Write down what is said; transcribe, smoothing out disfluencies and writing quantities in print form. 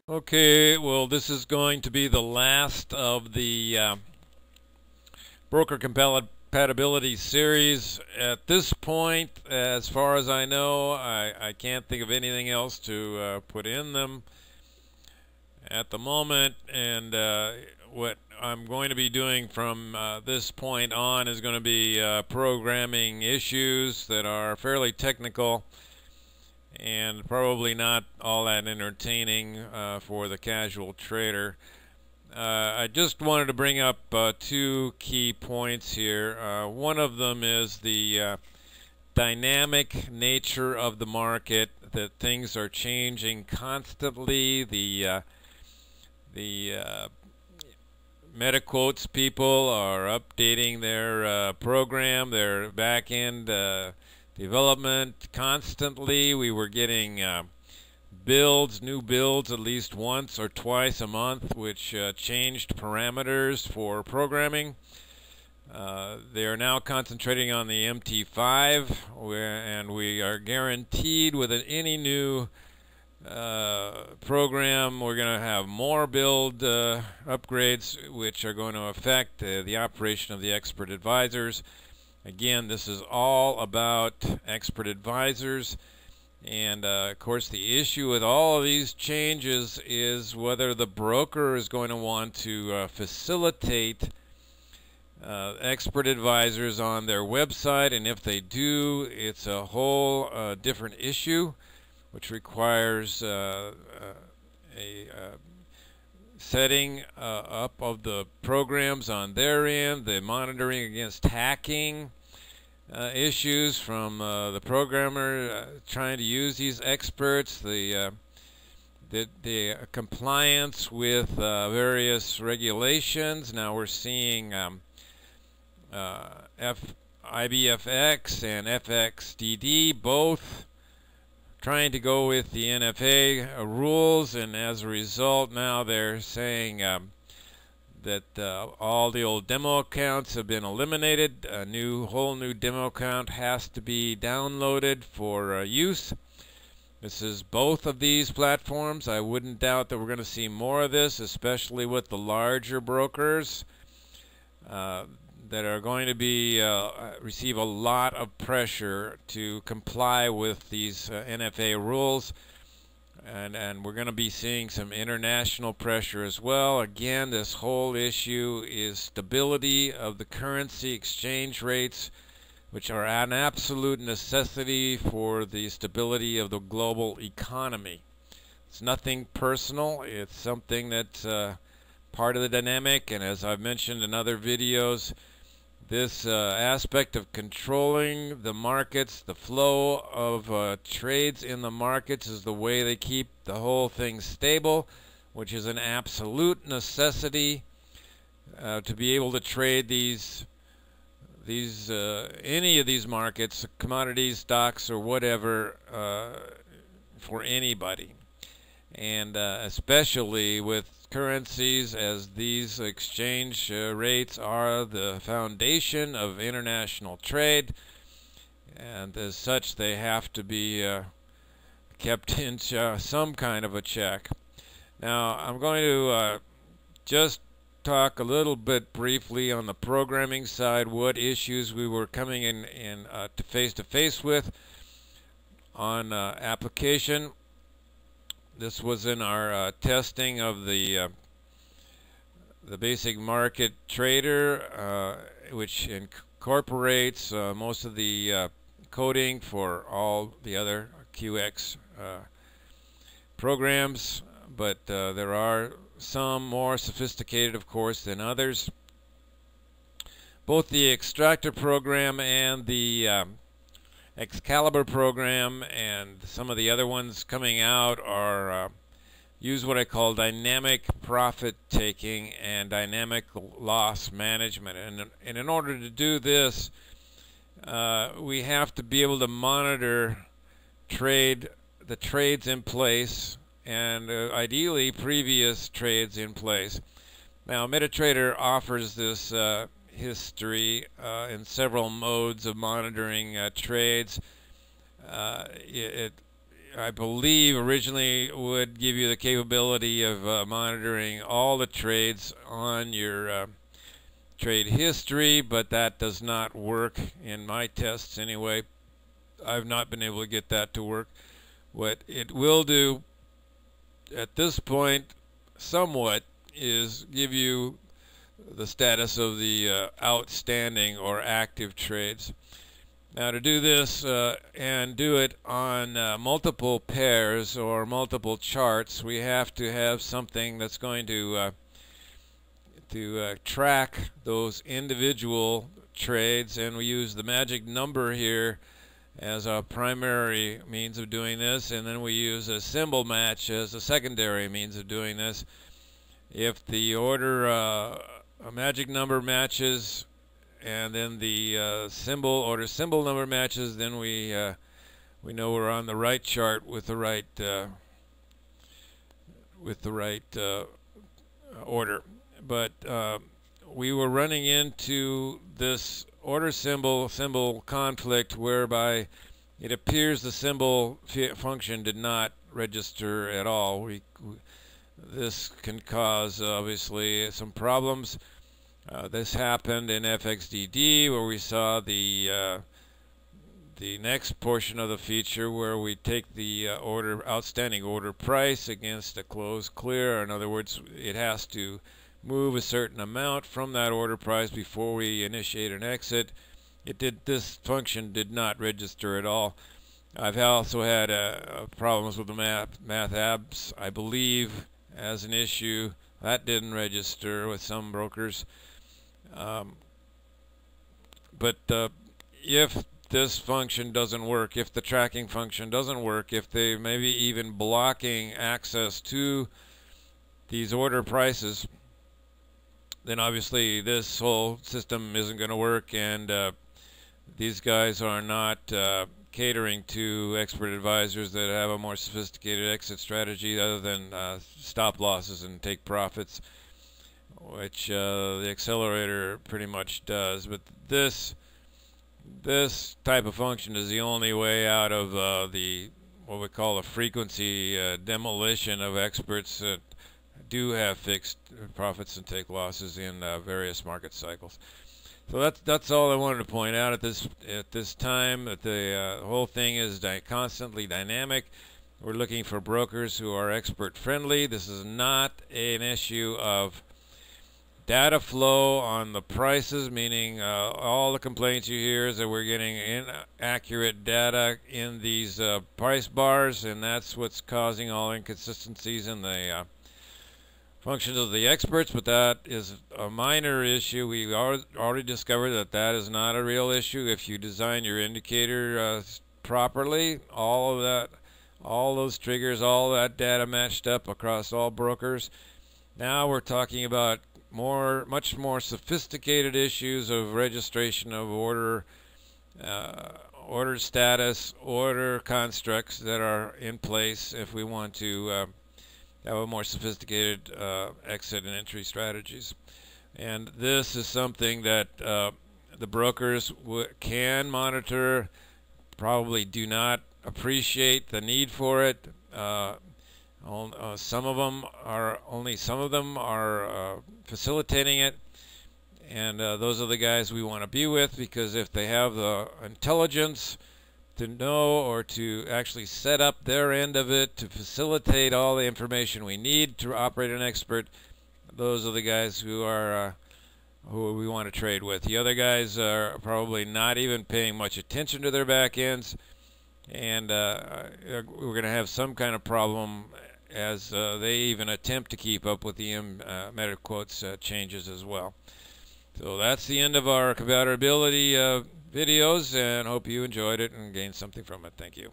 Okay, well, this is going to be the last of the broker compatibility series. At this point, as far as I know, I can't think of anything else to put in them at the moment. And what I'm going to be doing from this point on is going to be programming issues that are fairly technical and probably not all that entertaining for the casual trader. I just wanted to bring up two key points here. One of them is the dynamic nature of the market, that things are changing constantly. The MetaQuotes people are updating their program, their back-end development constantly. We were getting new builds at least once or twice a month, which changed parameters for programming. They are now concentrating on the MT5, and we are guaranteed with any new program we're going to have more build upgrades, which are going to affect the operation of the expert advisors. Again, this is all about expert advisors. And of course, the issue with all of these changes is whether the broker is going to want to facilitate expert advisors on their website, and if they do, it's a whole different issue, which requires a setting up of the programs on their end, the monitoring against hacking issues from the programmer trying to use these experts, the compliance with various regulations. Now we're seeing IBFX and FXDD both trying to go with the NFA rules, and as a result now they're saying that all the old demo accounts have been eliminated. A whole new demo account has to be downloaded for use. This is both of these platforms. I wouldn't doubt that we're going to see more of this, especially with the larger brokers that are going to be receive a lot of pressure to comply with these NFA rules. And we're going to be seeing some international pressure as well. Again, this whole issue is stability of the currency exchange rates, which are an absolute necessity for the stability of the global economy. It's nothing personal. It's something that's part of the dynamic. And as I've mentioned in other videos, this aspect of controlling the markets, the flow of trades in the markets, is the way they keep the whole thing stable, which is an absolute necessity to be able to trade any of these markets, commodities, stocks, or whatever, for anybody. And especially with currencies, as these exchange rates are the foundation of international trade, and as such they have to be kept in some kind of a check. Now I'm going to just talk a little bit briefly on the programming side, what issues we were coming in to face with on application. This was in our testing of the basic market trader, which incorporates most of the coding for all the other QX programs, but there are some more sophisticated, of course, than others. Both the extractor program and the Excalibur program and some of the other ones coming out are use what I call dynamic profit taking and dynamic loss management. And in order to do this, we have to be able to monitor the trades in place, and ideally previous trades in place. Now MetaTrader offers this history in several modes of monitoring trades. I believe originally would give you the capability of monitoring all the trades on your trade history, but that does not work in my tests anyway. I've not been able to get that to work. What it will do at this point somewhat is give you the status of the outstanding or active trades. Now to do this and do it on multiple pairs or multiple charts, we have to have something that's going to track those individual trades, and we use the magic number here as a primary means of doing this, and then we use a symbol match as a secondary means of doing this. If the order a magic number matches and then the order symbol number matches, then we know we're on the right chart with the right order. But we were running into this order symbol conflict whereby it appears the symbol function did not register at all. This can cause obviously some problems. This happened in FXDD, where we saw the next portion of the feature where we take the outstanding order price against a close clear. In other words, it has to move a certain amount from that order price before we initiate an exit. This function did not register at all. I've also had problems with the math abs, I believe, as an issue. That didn't register with some brokers. But if this function doesn't work, if the tracking function doesn't work, if they maybe even blocking access to these order prices, then obviously this whole system isn't going to work, and these guys are not catering to expert advisors that have a more sophisticated exit strategy other than stop losses and take profits, which the accelerator pretty much does. But this type of function is the only way out of what we call a frequency demolition of experts that do have fixed profits and take losses in various market cycles. So that's all I wanted to point out at this time. That the whole thing is constantly dynamic. We're looking for brokers who are expert friendly. This is not an issue of data flow on the prices, meaning all the complaints you hear is that we're getting inaccurate data in these price bars, and that's what's causing all inconsistencies in the functions of the experts. But that is a minor issue. We already discovered that is not a real issue. If you design your indicator properly, all those triggers, all that data matched up across all brokers. Now we're talking about much more sophisticated issues of registration of order status, order constructs that are in place if we want to have a more sophisticated exit and entry strategies. And this is something that the brokers can monitor, probably do not appreciate the need for it. Some of them are facilitating it, and those are the guys we want to be with, because if they have the intelligence to know or to actually set up their end of it to facilitate all the information we need to operate an expert, those are the guys who we want to trade with. The other guys are probably not even paying much attention to their back ends, and we're going to have some kind of problem as they even attempt to keep up with the meta quotes changes as well. So that's the end of our compatibility videos, and hope you enjoyed it and gained something from it. Thank you.